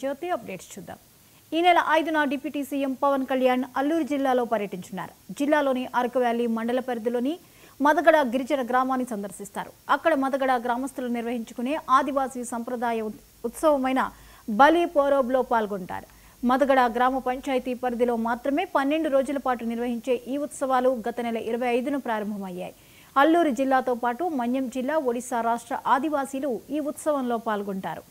జ్యోతి updates చూద్దాం. ఈ నెల 5న డిప్యూటీ సీఎం పవన్ కళ్యాణ్ అల్లూరు జిల్లాలో పర్యటించనున్నారు. జిల్లాలోని అరకు వ్యాలీ మండల పరిధిలోని మదగడ గిరిజన గ్రామాన్ని సందర్శిస్తారు. అక్కడ మదగడ గ్రామస్తులు నిర్వహించుకునే ఆదివాసీ సంప్రదాయ ఉత్సవమైన బలి పోరోబ్లో పాల్గొంటారు. మదగడ గ్రామ పంచాయతీ పరిధిలో మాత్రమే 12 రోజుల పాటు నిర్వహించే ఈ ఉత్సవాలు గత నెల 25న ప్రారంభమయ్యాయి. అల్లూరు జిల్లాతో పాటు మన్యం జిల్లా, ఒడిశా రాష్ట్ర ఆదివాసీలు ఈ ఉత్సవంలో పాల్గొంటారు.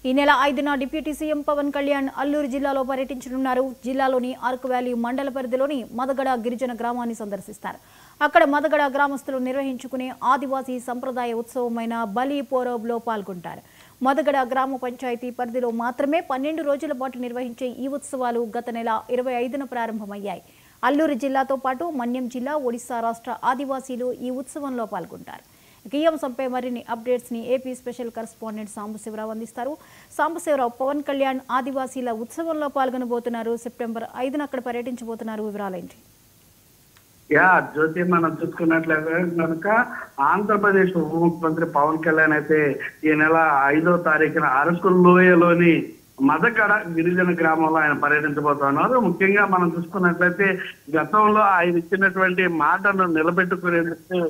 ఈ నెల 5న డిప్యూటీ సీఎం పవన్ కళ్యాణ్ అల్లూరు జిల్లాలో పర్యటించనున్నారు. జిల్లాలోని అరకు వ్యాలీ మండల పరిధిలోని మదగడ గిరిజన గ్రామాన్ని సందర్శిస్తారు. అక్కడ మదగడ గ్రామస్తులు నిర్వహించుకునే ఆదివాసీ సంప్రదాయ ఉత్సవమైన బలి పోరోబ్లో పాల్గొంటారు. మదగడ గ్రామ పంచాయతీ పరిధిలో మాత్రమే 12 రోజుల పాటు నిర్వహించే ఈ ఉత్సవాలు గత నెల 25న ప్రారంభమయ్యాయి. అల్లూరు జిల్లాతో పాటు మన్యం జిల్లా, ఒడిశా రాష్ట్ర ఆదివాసీలు ఈ ఉత్సవంలో పాల్గొంటారు. ఈ అంశంపై మరిన్ని అప్డేట్స్ ని ఏపీ స్పెషల్ కరెస్పాండెంట్ సాంబశివరావు అందిస్తారు. సాంబశివరావు, పవన్ కళ్యాణ్ ఆదివాసీల ఉత్సవంలో పాల్గొనబోతున్నారు. సెప్టెంబర్ 5న అక్కడ పర్యటించబోతున్నారు. వివరాలేంటి? జ్యోతి, మనం చూసుకున్నట్లయితే కనుక ఆంధ్రప్రదేశ్ ఉప ముఖ్యమంత్రి పవన్ కళ్యాణ్ అయితే ఈ నెల 5వ తారీఖున అరకు లోయలోని మదగడ గిరిజన గ్రామంలో ఆయన పర్యటించబోతున్నారు. ముఖ్యంగా మనం చూసుకున్నట్లయితే గతంలో ఆయన ఇచ్చినటువంటి మాటను నిలబెట్టుకునేందుకు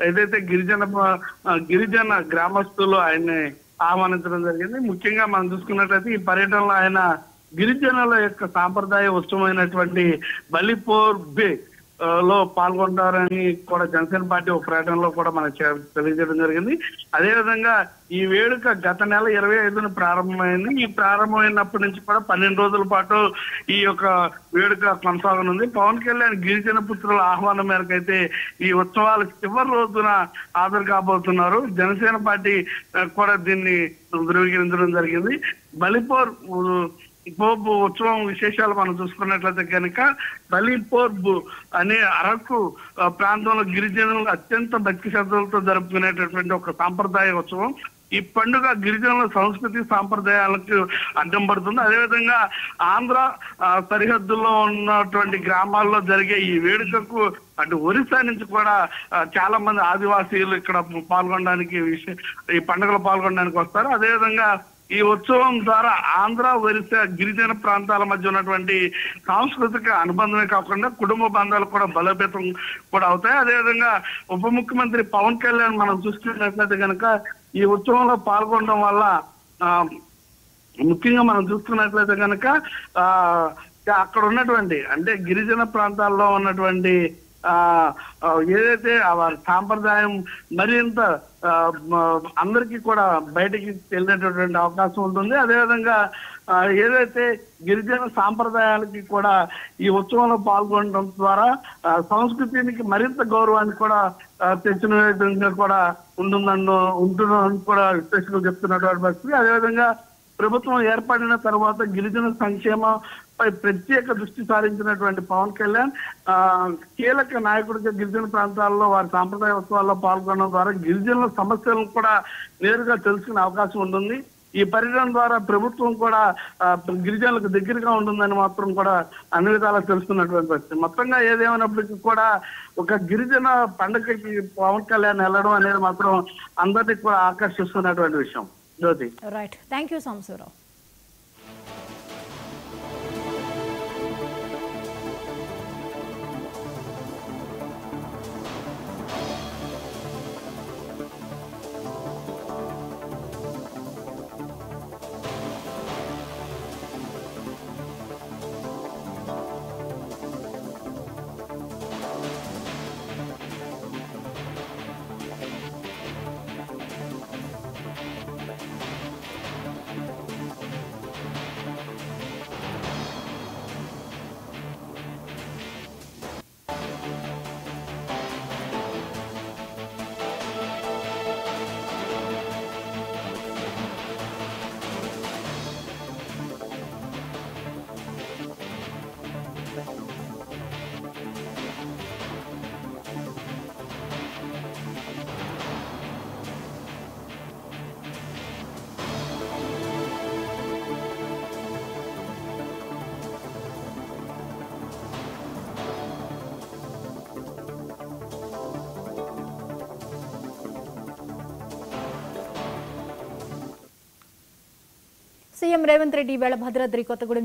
ఏదైతే గిరిజన గ్రామస్తులు ఆయన్ని ఆహ్వానించడం జరిగింది. ముఖ్యంగా మనం చూసుకున్నట్లయితే ఈ పర్యటనలో ఆయన గిరిజనుల యొక్క సాంప్రదాయ ఉత్సవమైనటువంటి బలిపోర్ బే లో పాల్గొంటారని కూడా జనసేన పార్టీ ఒక ప్రకటనలో కూడా మనకు తెలియజేయడం జరిగింది. అదేవిధంగా ఈ వేడుక గత నెల 25న ప్రారంభమైంది. ఈ ప్రారంభమైనప్పటి నుంచి కూడా 12 రోజుల పాటు ఈ యొక్క వేడుక కొనసాగనుంది. పవన్ కళ్యాణ్ గిరిజన పుత్రుల ఆహ్వానం మేరకు అయితే ఈ ఉత్సవాల చివరి రోజున హాజరు కాబోతున్నారు. జనసేన పార్టీ కూడా దీన్ని ధృవీకరించడం జరిగింది. బలిపోర్ ఉత్సవం విశేషాలు మనం చూసుకున్నట్లయితే కనుక బలిపోర్బు అనే అరకు ప్రాంతంలో గిరిజనులు అత్యంత భక్తి శ్రద్ధలతో జరుపుకునేటటువంటి ఒక సాంప్రదాయ ఉత్సవం. ఈ పండుగ గిరిజనుల సంస్కృతి సాంప్రదాయాలకు అడ్డం పడుతుంది. అదేవిధంగా ఆంధ్ర సరిహద్దుల్లో ఉన్నటువంటి గ్రామాల్లో జరిగే ఈ వేడుకకు అటు ఒరిస్సా నుంచి కూడా చాలా మంది ఆదివాసీలు ఇక్కడ పాల్గొనడానికి ఈ పండుగలో పాల్గొనడానికి వస్తారు. అదేవిధంగా ఈ ఉత్సవం ద్వారా ఆంధ్ర, ఒరిస్సా గిరిజన ప్రాంతాల మధ్య ఉన్నటువంటి సాంస్కృతిక అనుబంధమే కాకుండా కుటుంబ బంధాలు కూడా బలోపేతం కూడా అవుతాయి. అదేవిధంగా ఉప ముఖ్యమంత్రి పవన్ కళ్యాణ్ మనం చూసుకున్నట్లయితే కనుక ఈ ఉత్సవంలో పాల్గొనడం వల్ల ముఖ్యంగా మనం చూసుకున్నట్లయితే కనుక అక్కడ ఉన్నటువంటి అంటే గిరిజన ప్రాంతాల్లో ఉన్నటువంటి ఏదైతే వారి సాంప్రదాయం మరింత అందరికీ కూడా బయటికి వెళ్ళేటటువంటి అవకాశం ఉంటుంది. అదేవిధంగా ఏదైతే గిరిజన సాంప్రదాయాలకి కూడా ఈ ఉత్సవంలో పాల్గొనడం ద్వారా సంస్కృతికి మరింత గౌరవాన్ని కూడా తెచ్చిన విధంగా కూడా ఉంటుందని కూడా విశ్లేషకులు చెప్తున్నటువంటి పరిస్థితి. అదేవిధంగా ప్రభుత్వం ఏర్పడిన తర్వాత గిరిజన సంక్షేమంపై ప్రత్యేక దృష్టి సారించినటువంటి పవన్ కళ్యాణ్ కీలక నాయకుడిగా గిరిజన ప్రాంతాల్లో వారి సాంప్రదాయ ఉత్సవాల్లో పాల్గొనడం ద్వారా గిరిజనుల సమస్యలను కూడా నేరుగా తెలుసుకునే అవకాశం ఉంటుంది. ఈ పర్యటన ద్వారా ప్రభుత్వం కూడా గిరిజనులకు దగ్గరగా ఉంటుందని మాత్రం కూడా అన్ని విధాలా తెలుసుకున్నటువంటి పరిస్థితి. మొత్తంగా ఏదేమైనప్పటికీ కూడా ఒక గిరిజన పండుగకి పవన్ కళ్యాణ్ వెళ్ళడం అనేది మాత్రం అందరినీ కూడా ఆకర్షిస్తున్నటువంటి విషయం. Jyoti, right, thank you Sambasivarao. CM Revanth Reddy వేళ భద్రాద్రి కొత్తగూడెం